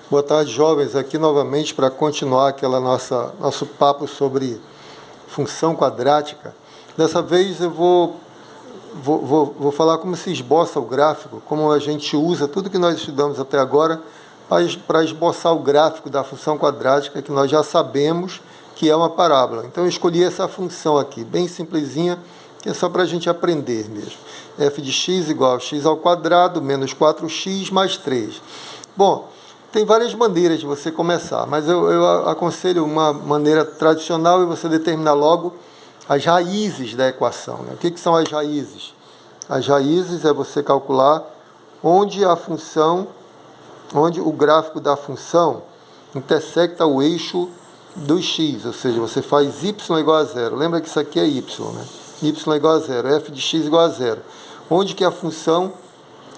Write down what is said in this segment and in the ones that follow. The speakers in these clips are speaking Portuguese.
Boa tarde, jovens. Aqui novamente para continuar nosso papo sobre função quadrática. Dessa vez eu vou falar como se esboça o gráfico, como a gente usa tudo que nós estudamos até agora para esboçar o gráfico da função quadrática, que nós já sabemos que é uma parábola. Então eu escolhi essa função aqui, bem simplesinha, que é só para a gente aprender mesmo. F de x igual a x ao quadrado menos 4x mais 3. Bom, tem várias maneiras de você começar, mas eu aconselho uma maneira tradicional e você determinar logo as raízes da equação. Né? O que são as raízes? As raízes é você calcular onde o gráfico da função intersecta o eixo do x, ou seja, você faz y igual a zero. Lembra que isso aqui é y, né? Y igual a zero, f de x igual a zero. Onde que a função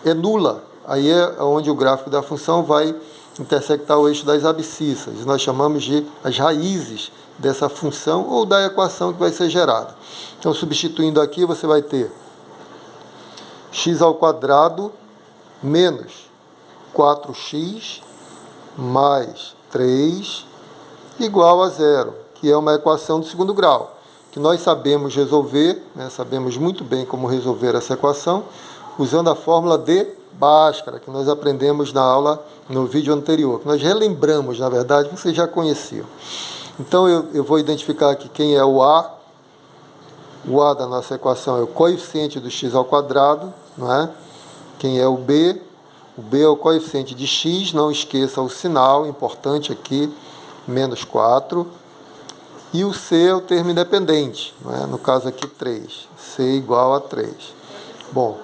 é nula, aí é onde o gráfico da função vai intersectar o eixo das abscissas. Nós chamamos de as raízes dessa função ou da equação que vai ser gerada. Então, substituindo aqui, você vai ter x ao quadrado menos 4x mais 3 igual a zero, que é uma equação do segundo grau, que nós sabemos resolver, né, sabemos muito bem como resolver essa equação, usando a fórmula de Bhaskara, que nós aprendemos na aula, no vídeo anterior, que nós relembramos, na verdade, vocês já conheciam. Então, eu vou identificar aqui quem é o A. O A da nossa equação é o coeficiente do x ao quadrado, não é? Quem é o B? O B é o coeficiente de x, não esqueça o sinal, importante aqui, menos 4. E o C é o termo independente, não é? No caso aqui 3. C igual a 3. Bom,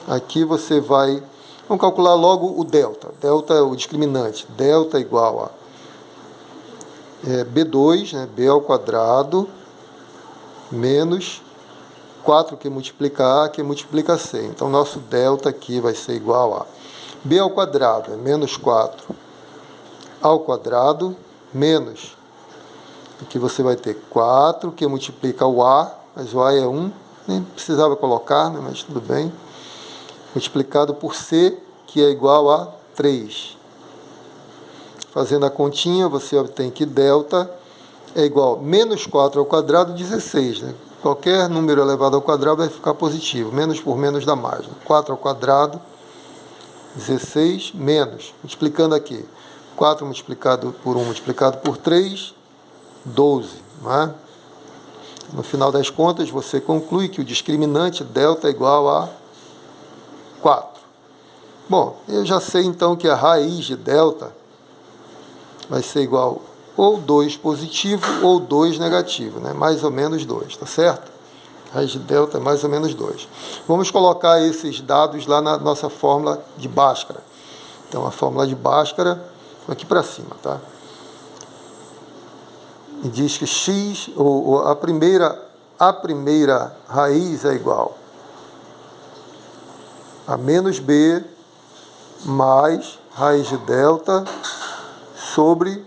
aqui você vai... Vamos calcular logo o delta. Delta é o discriminante. Delta igual a B2, né? B ao quadrado, menos 4 que multiplica A, que multiplica C. Então, nosso delta aqui vai ser igual a B ao quadrado, é menos 4 ao quadrado, menos... Aqui você vai ter 4 que multiplica o A, mas o A é 1, nem precisava colocar, né? Mas tudo bem. Multiplicado por C, que é igual a 3. Fazendo a continha, você obtém que delta é igual a menos 4 ao quadrado, 16. Né? Qualquer número elevado ao quadrado vai ficar positivo. Menos por menos dá mais. Né? 4 ao quadrado, 16, menos. Multiplicando aqui. 4 multiplicado por 1 multiplicado por 3, 12. Não é? No final das contas, você conclui que o discriminante delta é igual a 4. Bom, eu já sei então que a raiz de delta vai ser igual ou 2 positivo ou 2 negativo, né? Mais ou menos 2, tá certo? A raiz de delta é mais ou menos 2. Vamos colocar esses dados lá na nossa fórmula de Bhaskara. Então, a fórmula de Bhaskara, aqui para cima, tá? E diz que x, ou a primeira raiz é igual a menos b mais raiz de delta sobre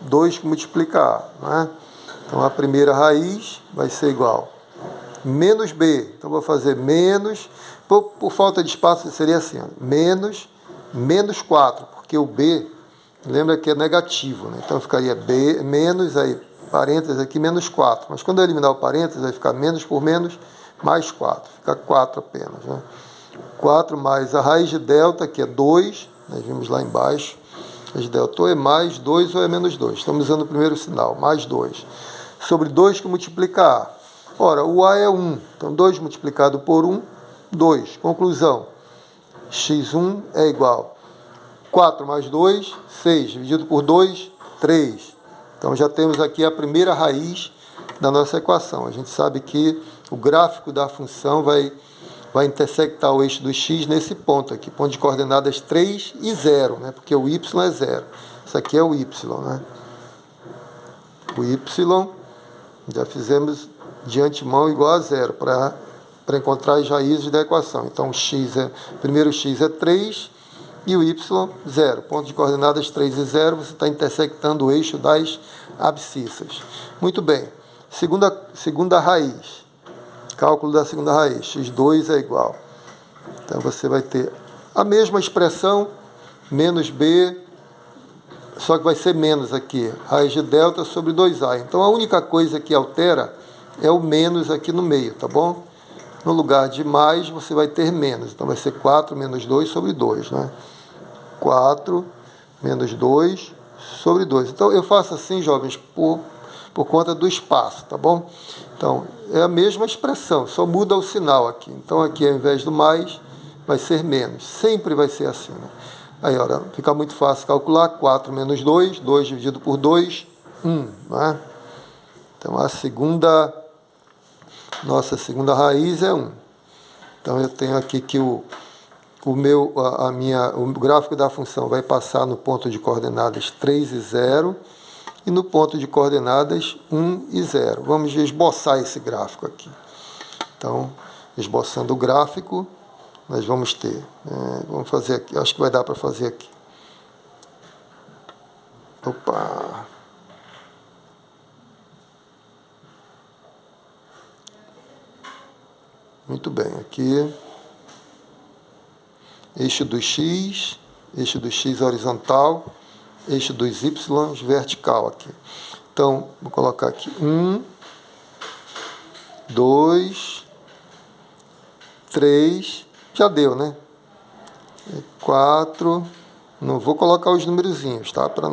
2 que multiplica a. Não é? Então, a primeira raiz vai ser igual a menos b. Então, vou fazer menos, por falta de espaço seria assim, ó, menos 4, porque o b, lembra que é negativo, né? Então, ficaria b menos, aí, parênteses aqui, menos 4. Mas quando eu eliminar o parênteses, vai ficar menos por menos, mais 4. Fica 4 apenas, né? 4 mais a raiz de delta, que é 2, nós vimos lá embaixo, a raiz de delta ou é mais 2 ou é menos 2. Estamos usando o primeiro sinal, mais 2. Sobre 2 que multiplica A. Ora, o A é 1, então 2 multiplicado por 1, 2. Conclusão, x1 é igual a 4 mais 2, 6, dividido por 2, 3. Então já temos aqui a primeira raiz da nossa equação. A gente sabe que o gráfico da função vai intersectar o eixo do x nesse ponto aqui, ponto de coordenadas 3 e 0, né? Porque o y é 0. Isso aqui é o y, né? O y já fizemos de antemão igual a 0 para encontrar as raízes da equação. Então, primeiro x é 3 e o y 0. Ponto de coordenadas 3 e 0, você está intersectando o eixo das abscissas. Muito bem. Segunda raiz. Cálculo da segunda raiz, x2 é igual. Então, você vai ter a mesma expressão, menos b só que vai ser menos aqui, raiz de delta sobre 2A. Então a única coisa que altera é o menos aqui no meio, tá bom? No lugar de mais, você vai ter menos. Então vai ser 4 menos 2 sobre 2, né? 4 menos 2 sobre 2. Então eu faço assim, jovens, por conta do espaço, tá bom? Então é a mesma expressão, só muda o sinal aqui. Então aqui ao invés do mais, vai ser menos. Sempre vai ser assim, né? Aí, olha, fica muito fácil calcular. 4 menos 2, 2 dividido por 2, 1, né? Então nossa segunda raiz é 1. Então eu tenho aqui que o gráfico da função vai passar no ponto de coordenadas 3 e 0 e no ponto de coordenadas 1 e 0. Vamos esboçar esse gráfico aqui. Então, esboçando o gráfico, nós vamos ter. Vamos fazer aqui, acho que vai dar para fazer aqui. Opa! Muito bem, aqui. Eixo do x horizontal, eixo dos y vertical aqui. Então, vou colocar aqui 1, 2, 3, já deu, né? 4, não vou colocar os numerozinhos, tá? Para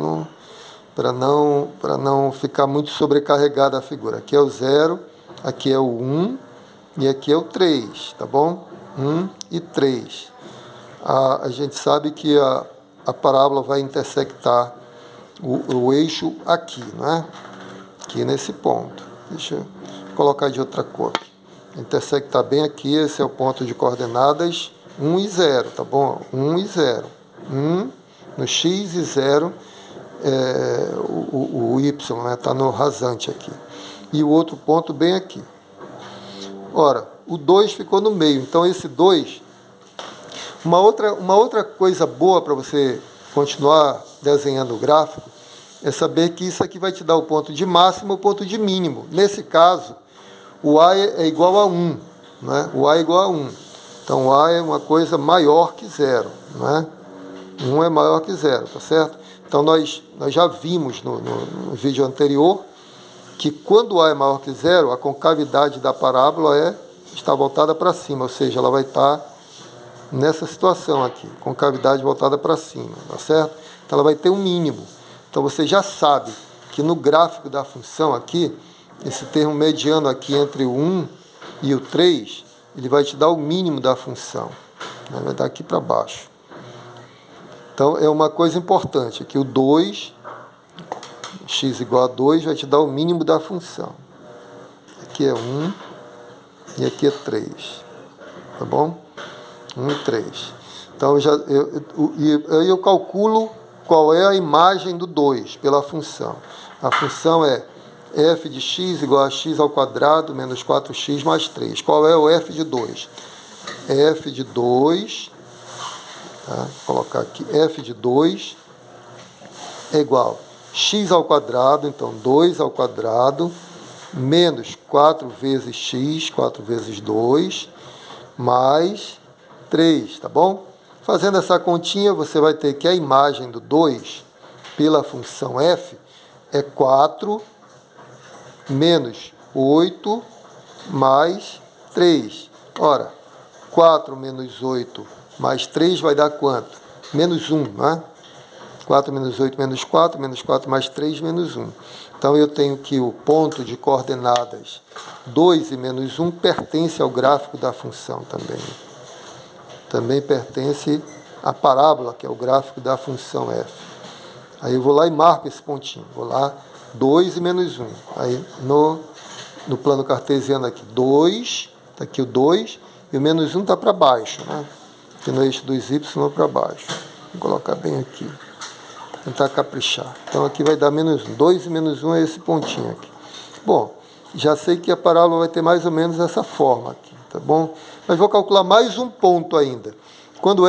não ficar muito sobrecarregada a figura. Aqui é o 0, aqui é o 1 e aqui é o 3, tá bom? 1 e 3. A gente sabe que a parábola vai intersectar o eixo aqui, né? Aqui nesse ponto. Deixa eu colocar de outra cor. Intersectar bem aqui, esse é o ponto de coordenadas 1 e 0, tá bom? 1 e 0. 1 no x e 0, o y, né? Está no rasante aqui. E o outro ponto bem aqui. Ora, o 2 ficou no meio, então esse 2... Uma outra coisa boa para você continuar desenhando o gráfico é saber que isso aqui vai te dar o ponto de máximo e o ponto de mínimo. Nesse caso, o A é igual a 1, né? O A é igual a 1. Então, o A é uma coisa maior que 0, né? 1 é maior que 0, tá certo? Então, nós já vimos no vídeo anterior que quando o A é maior que 0, a concavidade da parábola está voltada para cima, ou seja, ela vai estar nessa situação aqui, concavidade voltada para cima, tá certo? Então ela vai ter um mínimo. Então você já sabe que no gráfico da função aqui, esse termo mediano aqui entre o 1 e o 3, ele vai te dar o mínimo da função, né? Vai dar aqui para baixo. Então é uma coisa importante, aqui o 2, x igual a 2, vai te dar o mínimo da função. Aqui é 1 e aqui é 3, tá bom? 1 e 3. Então, eu calculo qual é a imagem do 2 pela função. A função é f de x igual a x ao quadrado menos 4x mais 3. Qual é o f de 2? F de 2, tá? Vou colocar aqui, f de 2 é igual a x ao quadrado, então 2 ao quadrado, menos 4 vezes x, 4 vezes 2, mais 3, tá bom? Fazendo essa continha, você vai ter que a imagem do 2 pela função f é 4 menos 8 mais 3. Ora, 4 menos 8 mais 3 vai dar quanto? Menos 1, né? 4 menos 8 menos 4 mais 3 menos 1. Então eu tenho que o ponto de coordenadas 2 e menos 1 pertence ao gráfico da função também. Também pertence à parábola, que é o gráfico da função f. Aí eu vou lá e marco esse pontinho. Vou lá, 2 e menos 1. Aí no plano cartesiano aqui, 2, está aqui o 2, e o menos 1 está para baixo, né? Aqui no eixo dos y para baixo. Vou colocar bem aqui. Tentar caprichar. Então aqui vai dar menos 1. 2 e menos 1 é esse pontinho aqui. Bom, já sei que a parábola vai ter mais ou menos essa forma aqui, tá bom? Mas vou calcular mais um ponto ainda. Quando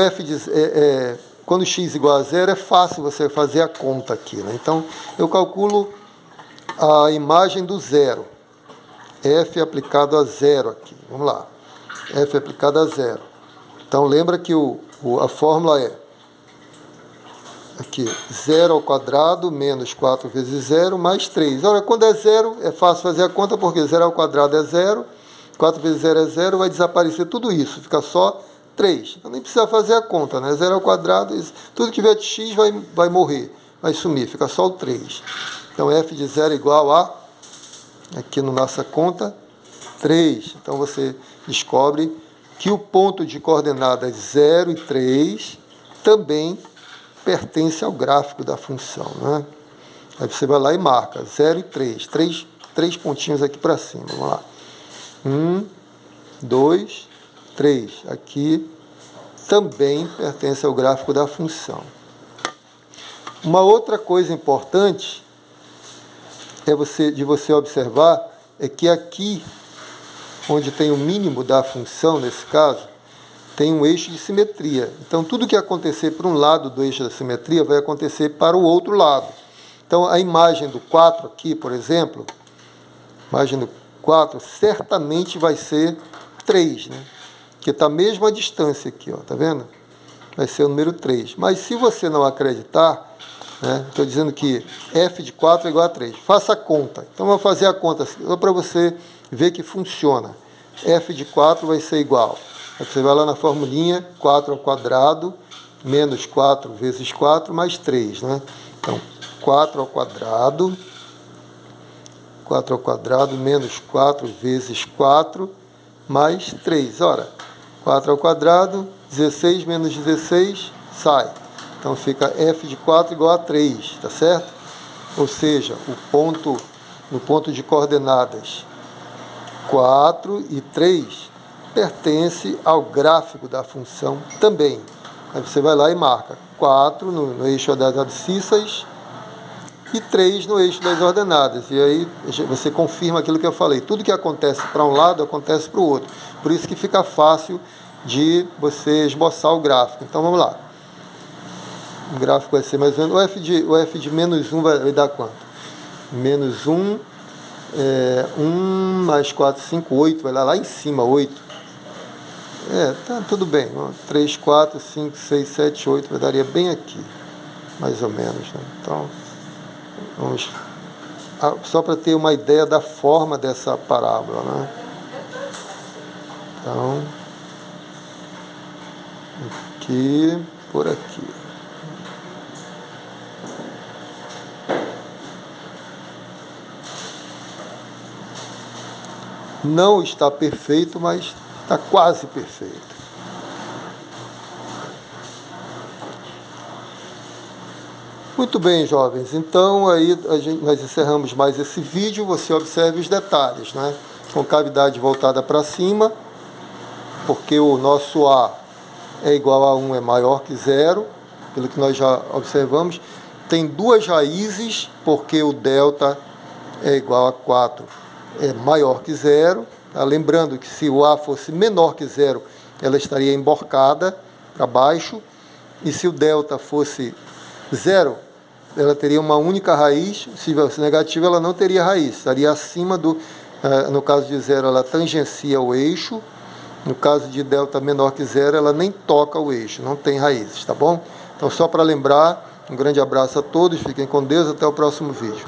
quando x igual a 0, é fácil você fazer a conta aqui, né? Então, eu calculo a imagem do 0. F aplicado a 0 aqui. Vamos lá. F aplicado a 0. Então, lembra que a fórmula é aqui, 0 ao quadrado menos 4 vezes 0 mais 3. Ora, quando é 0, é fácil fazer a conta, porque 0 ao quadrado é 0, 4 vezes 0 é 0, vai desaparecer tudo isso, fica só 3. Então nem precisa fazer a conta, né? 0 ao quadrado, tudo que tiver de x vai morrer, vai sumir, fica só o 3. Então f de 0 é igual a, aqui na nossa conta, 3. Então você descobre que o ponto de coordenadas 0 e 3 também pertence ao gráfico da função, né? Aí você vai lá e marca 0 e 3. Três pontinhos aqui para cima. Vamos lá. 1, 2, 3. Aqui também pertence ao gráfico da função. Uma outra coisa importante de você observar é que aqui, onde tem o mínimo da função, nesse caso, tem um eixo de simetria. Então, tudo que acontecer para um lado do eixo da simetria vai acontecer para o outro lado. Então, a imagem do 4 aqui, por exemplo, a imagem do 4 certamente vai ser 3, né? Porque está a mesma distância aqui, ó, tá vendo? Vai ser o número 3. Mas se você não acreditar, né, estou dizendo que f de 4 é igual a 3. Faça a conta. Então, eu vou fazer a conta só para você ver que funciona. F de 4 vai ser igual. Você vai lá na formulinha, 4 ao quadrado, menos 4 vezes 4, mais 3, né? Então, 4 ao quadrado, menos 4 vezes 4, mais 3. Ora, 4 ao quadrado, 16 menos 16, sai. Então, fica f de 4 igual a 3, tá certo? Ou seja, no ponto de coordenadas 4 e 3, pertence ao gráfico da função também. Aí você vai lá e marca 4 no eixo das abscissas e 3 no eixo das ordenadas. E aí você confirma aquilo que eu falei. Tudo que acontece para um lado, acontece para o outro. Por isso que fica fácil de você esboçar o gráfico. Então vamos lá. O gráfico vai ser mais ou menos... O f de menos 1 vai dar quanto? Menos 1, 1 mais 4, 5, 8. Vai lá em cima, 8. Tá tudo bem. 3, 4, 5, 6, 7, 8, daria bem aqui, mais ou menos, né? Então, vamos só para ter uma ideia da forma dessa parábola, né? Então, aqui, por aqui. Não está perfeito, mas está quase perfeito. Muito bem, jovens. Então, aí nós encerramos mais esse vídeo. Você observe os detalhes, né? Com cavidade voltada para cima, porque o nosso A é igual a 1, é maior que 0, pelo que nós já observamos. Tem duas raízes, porque o delta é igual a 4, é maior que 0. Tá? Lembrando que se o A fosse menor que 0, ela estaria emborcada para baixo. E se o delta fosse 0, ela teria uma única raiz. Se fosse negativa, ela não teria raiz. Estaria acima do... no caso de 0, ela tangencia o eixo. No caso de delta menor que 0, ela nem toca o eixo, não tem raízes, tá bom? Então, só para lembrar, um grande abraço a todos, fiquem com Deus, até o próximo vídeo.